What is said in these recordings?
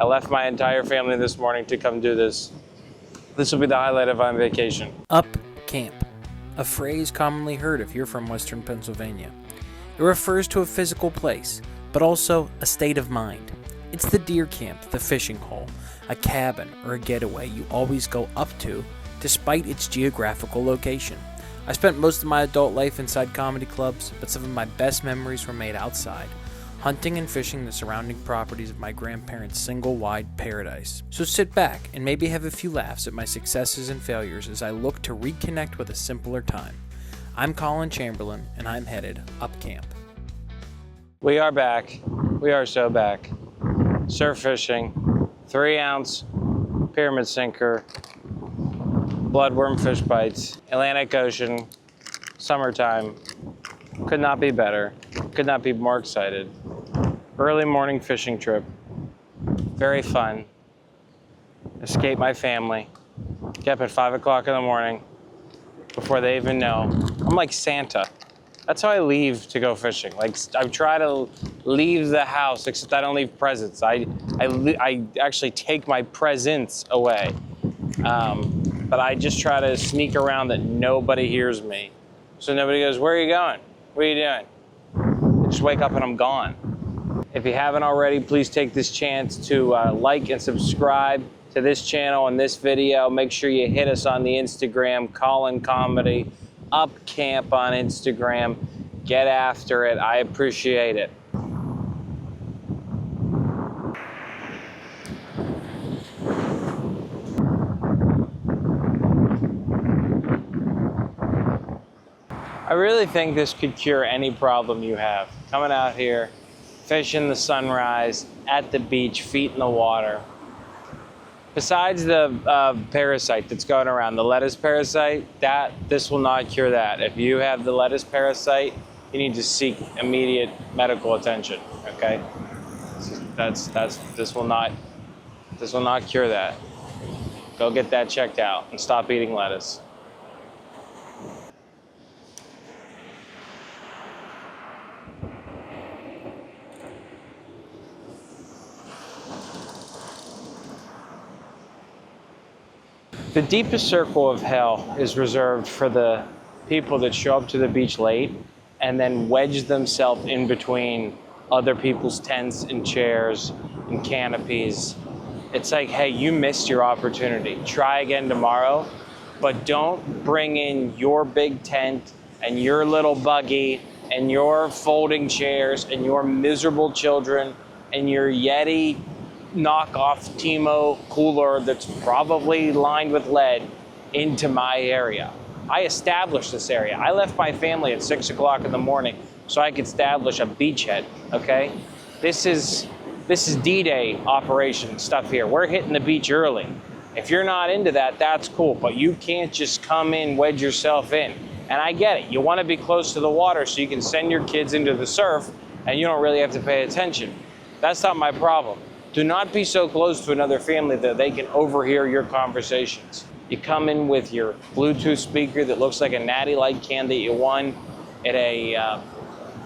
I left my entire family this morning to come do this. This will be the highlight of my vacation. Up camp, a phrase commonly heard if you're from Western Pennsylvania. It refers to a physical place, but also a state of mind. It's the deer camp, the fishing hole, a cabin, or a getaway you always go up to, despite its geographical location. I spent most of my adult life inside comedy clubs, but some of my best memories were made outside, hunting and fishing the surrounding properties of my grandparents' single-wide paradise. So sit back and maybe have a few laughs at my successes and failures as I look to reconnect with a simpler time. I'm Collin Chamberlin, and I'm headed up camp. We are back. We are so back. Surf fishing, 3-ounce pyramid sinker, bloodworm fish bites, Atlantic Ocean, summertime. Could not be better. Could not be more excited. Early morning fishing trip. Very fun. Escape my family. Get up at 5 o'clock in the morning before they even know. I'm like Santa. That's how I leave to go fishing. Like, I try to leave the house, except I don't leave presents. I actually take my presents away. But I just try to sneak around that nobody hears me. So nobody goes, where are you going? What are you doing? I just wake up and I'm gone. If you haven't already, please take this chance to like and subscribe to this channel and this video. Make sure you hit us on the Instagram, Collin Comedy, Up Camp on Instagram. Get after it. I appreciate it. I really think this could cure any problem you have. Coming out here, fishing the sunrise, at the beach, feet in the water. Besides the parasite that's going around, the lettuce parasite, this will not cure that. If you have the lettuce parasite, you need to seek immediate medical attention, okay? This will not cure that. Go get that checked out and stop eating lettuce. The deepest circle of hell is reserved for the people that show up to the beach late and then wedge themselves in between other people's tents and chairs and canopies. It's like, hey, you missed your opportunity. Try again tomorrow, but don't bring in your big tent and your little buggy and your folding chairs and your miserable children and your Yeti knockoff Timo cooler that's probably lined with lead into my area. I established this area. I left my family at 6 o'clock in the morning so I could establish a beachhead, okay? This is D-Day operation stuff here. We're hitting the beach early. If you're not into that, that's cool, but you can't just come in, wedge yourself in. And I get it. You want to be close to the water so you can send your kids into the surf and you don't really have to pay attention. That's not my problem. Do not be so close to another family that they can overhear your conversations. You come in with your Bluetooth speaker that looks like a Natty Light can that you won at a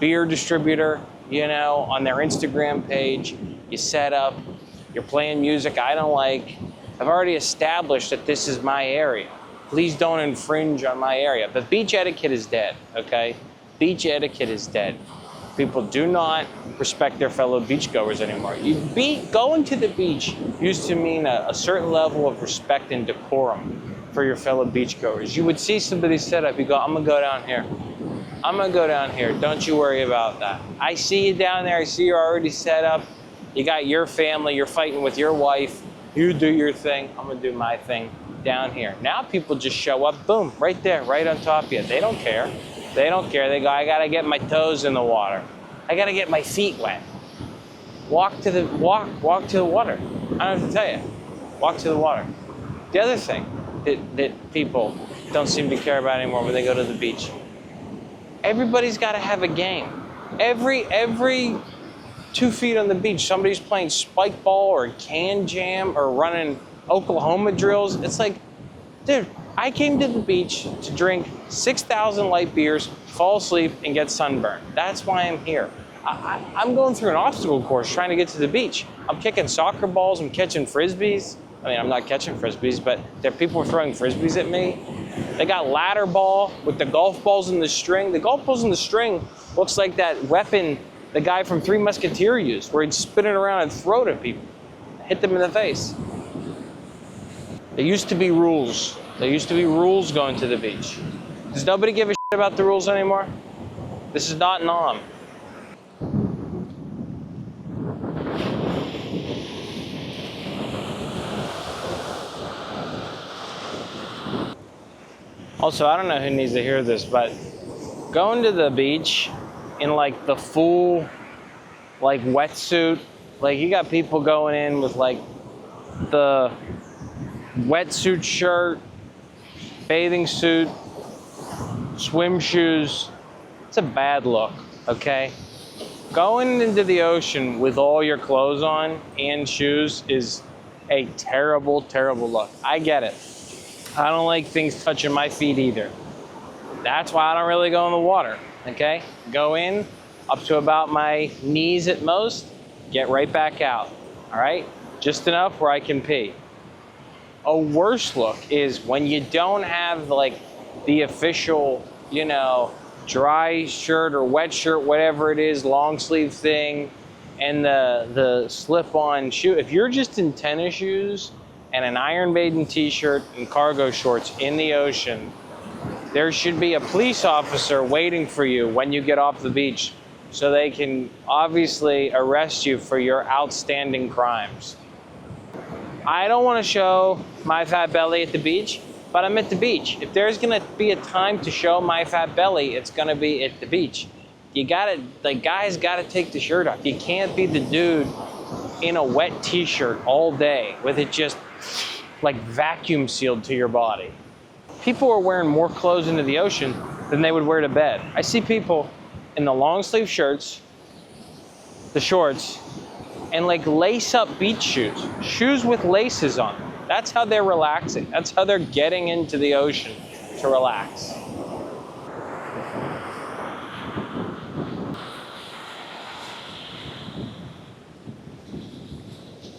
beer distributor, you know, on their Instagram page. You set up, you're playing music I don't like. I've already established that this is my area. Please don't infringe on my area. But beach etiquette is dead, okay? Beach etiquette is dead. People do not respect their fellow beachgoers anymore. Going to the beach used to mean a certain level of respect and decorum for your fellow beachgoers. You would see somebody set up, you go, I'm gonna go down here. I'm gonna go down here, don't you worry about that. I see you down there, I see you're already set up. You got your family, you're fighting with your wife. You do your thing, I'm gonna do my thing down here. Now people just show up, boom, right there, right on top of you. They don't care. They don't care. They go, I gotta get my toes in the water. I gotta get my feet wet. Walk to the water. I don't have to tell you. Walk to the water. The other thing that people don't seem to care about anymore when they go to the beach. Everybody's gotta have a game. Every 2 feet on the beach, somebody's playing spike ball or can jam or running Oklahoma drills. It's like, dude, I came to the beach to drink 6,000 light beers, fall asleep, and get sunburned. That's why I'm here. I'm going through an obstacle course trying to get to the beach. I'm kicking soccer balls, I'm catching frisbees. I mean, I'm not catching frisbees, but there are people throwing frisbees at me. They got ladder ball with the golf balls in the string. The golf balls in the string looks like that weapon the guy from Three Musketeers used, where he'd spin it around and throw it at people, hit them in the face. There used to be rules. There used to be rules going to the beach. Does nobody give a shit about the rules anymore? This is not Nam. Also, I don't know who needs to hear this, but going to the beach in like the full like wetsuit, like you got people going in with like the wetsuit shirt, bathing suit, swim shoes. It's a bad look, okay? Going into the ocean with all your clothes on and shoes is a terrible, terrible look. I get it. I don't like things touching my feet either. That's why I don't really go in the water, okay? Go in up to about my knees at most, get right back out, all right? Just enough where I can pee. A worse look is when you don't have like the official, you know, dry shirt or wet shirt, whatever it is, long sleeve thing, and the slip-on shoe. If you're just in tennis shoes and an Iron Maiden t-shirt and cargo shorts in the ocean, there should be a police officer waiting for you when you get off the beach so they can obviously arrest you for your outstanding crimes. I don't want to show my fat belly at the beach, but I'm at the beach. If there's gonna be a time to show my fat belly, it's gonna be at the beach. You gotta, the guy's gotta take the shirt off. You can't be the dude in a wet t-shirt all day with it just like vacuum sealed to your body. People are wearing more clothes into the ocean than they would wear to bed. I see people in the long sleeve shirts, the shorts, and like lace up beach shoes. Shoes with laces on them. That's how they're relaxing. That's how they're getting into the ocean to relax.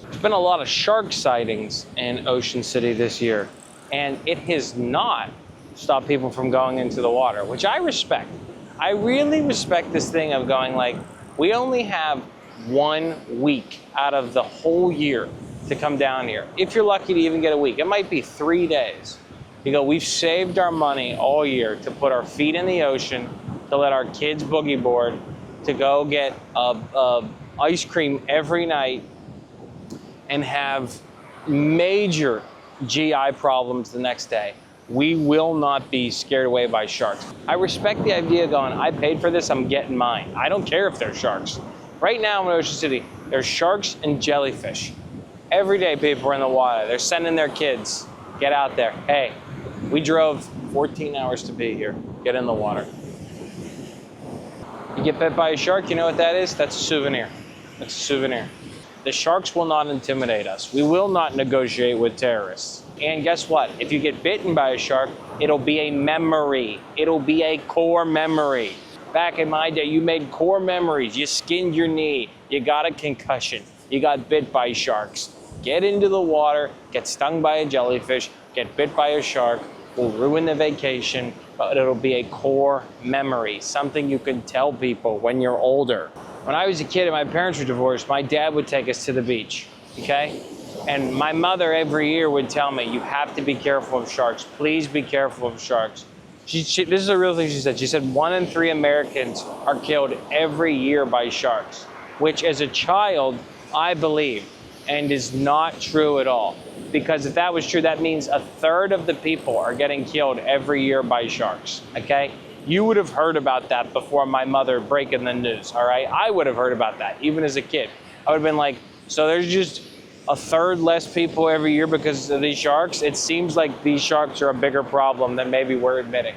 There's been a lot of shark sightings in Ocean City this year, and it has not stopped people from going into the water, which I respect. I really respect this thing of going like, we only have 1 week out of the whole year to come down here. If you're lucky to even get a week, it might be 3 days. You go, we've saved our money all year to put our feet in the ocean, to let our kids boogie board, to go get ice cream every night, and have major GI problems the next day. We will not be scared away by sharks. I respect the idea of going, I paid for this, I'm getting mine. I don't care if they're sharks. Right now in Ocean City, there's sharks and jellyfish. Every day people are in the water. They're sending their kids, get out there. Hey, we drove 14 hours to be here. Get in the water. You get bit by a shark, you know what that is? That's a souvenir. That's a souvenir. The sharks will not intimidate us. We will not negotiate with terrorists. And guess what? If you get bitten by a shark, it'll be a memory. It'll be a core memory. Back in my day, you made core memories. You skinned your knee. You got a concussion. You got bit by sharks. Get into the water, get stung by a jellyfish, get bit by a shark, will ruin the vacation, but it'll be a core memory, something you can tell people when you're older. When I was a kid and my parents were divorced, my dad would take us to the beach, okay? And my mother every year would tell me, you have to be careful of sharks. Please be careful of sharks. This is a real thing she said. She said 1 in 3 Americans are killed every year by sharks, which as a child, I believed, and is not true at all. Because if that was true, that means 1/3 of the people are getting killed every year by sharks, okay? You would have heard about that before my mother breaking the news, all right? I would have heard about that, even as a kid. I would have been like, so there's just 1/3 less people every year because of these sharks? It seems like these sharks are a bigger problem than maybe we're admitting.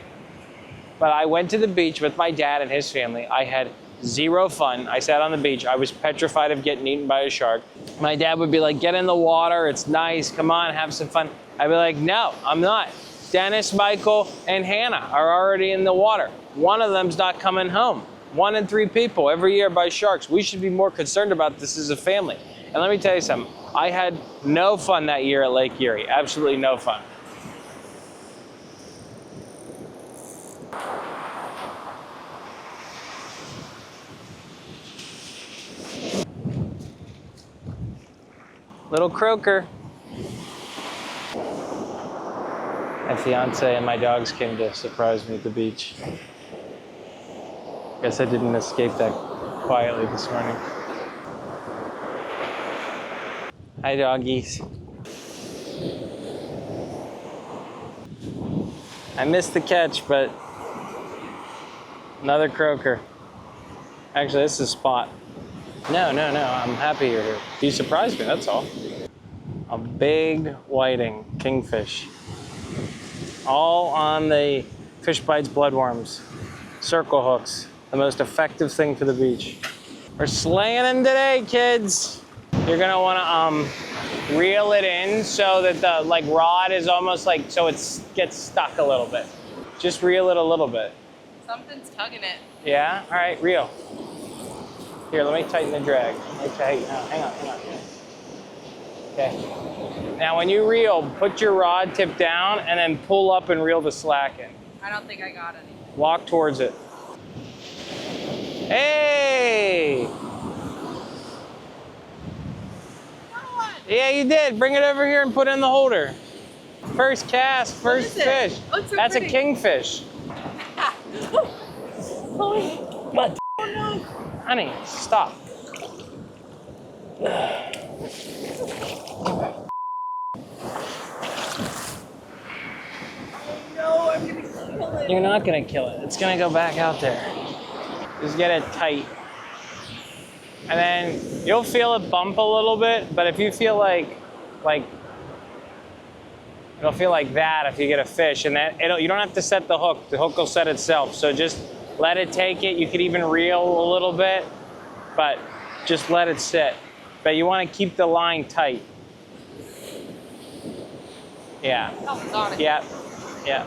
But I went to the beach with my dad and his family. I had zero fun. I sat on the beach. I was petrified of getting eaten by a shark. My dad would be like, get in the water. It's nice. Come on, have some fun. I'd be like, no, I'm not. Dennis, Michael, and Hannah are already in the water. One of them's not coming home. 1 in 3 people every year by sharks. We should be more concerned about this as a family. And let me tell you something. I had no fun that year at Lake Erie. Absolutely no fun. Little croaker. My fiance and my dogs came to surprise me at the beach. Guess I didn't escape that quietly this morning. Hi, doggies. I missed the catch, but another croaker. Actually, this is Spot. No, I'm happy you're here. You surprised me, that's all. A big whiting kingfish. All on the fishbites bloodworms. Circle hooks, the most effective thing for the beach. We're slaying them today, kids. You're gonna wanna reel it in so that the rod is almost so it gets stuck a little bit. Just reel it a little bit. Something's tugging it. Yeah, all right, reel. Here, let me tighten the drag. Hang on. Okay. Now when you reel, put your rod tip down and then pull up and reel the slack in. I don't think I got any. Walk towards it. Hey! Yeah, you did. Bring it over here and put it in the holder. First cast, first fish. Oh, it's so That's pretty. a kingfish. What? Oh no! Honey, stop. No, I'm gonna kill it. You're not gonna kill it. It's gonna go back out there. Just get it tight. And then you'll feel it bump a little bit, but if you feel like it'll feel like that if you get a fish, and that you don't have to set the hook. The hook will set itself. So just let it take it. You could even reel a little bit, but just let it sit. But you want to keep the line tight. Yeah. Oh, got it. Yeah.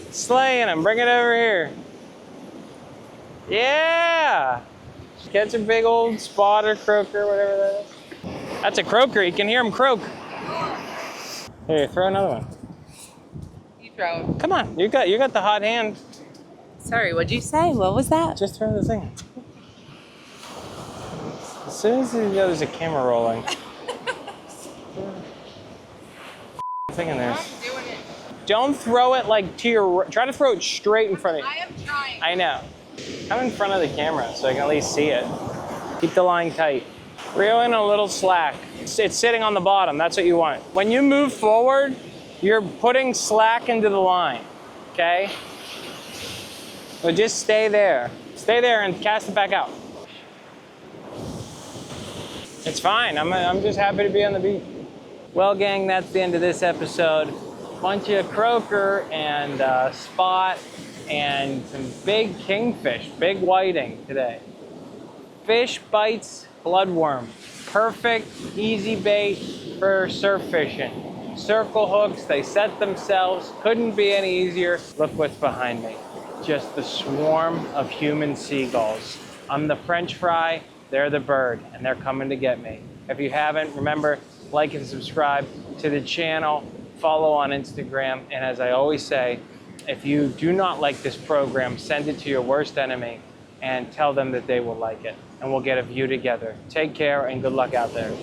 Slaying them. Bring it over here. Yeah. Catch a big old spot or croaker, whatever that is. That's a croaker. You can hear him croak. Here, throw another one. You throw it. Come on. You got the hot hand. Sorry, what'd you say? What was that? Just throw the thing. As soon as you know there's a camera rolling. Thing in there. I'm doing it. Don't throw it to your. Try to throw it straight in front of you. I am trying. I know. Come in front of the camera so I can at least see it. Keep the line tight. Reel in a little slack. It's sitting on the bottom. That's what you want. When you move forward, you're putting slack into the line. Okay? So just stay there. Stay there and cast it back out. It's fine. I'm just happy to be on the beach. Well, gang, that's the end of this episode. Bunch of croaker and spot and some big kingfish, big whiting today. Fish bites bloodworm. Perfect, easy bait for surf fishing. Circle hooks, they set themselves. Couldn't be any easier. Look what's behind me. Just the swarm of human seagulls. I'm the French fry, they're the bird, and they're coming to get me. If you haven't, remember, like and subscribe to the channel, follow on Instagram, and as I always say, if you do not like this program, send it to your worst enemy and tell them that they will like it, and we'll get a view together. Take care and good luck out there.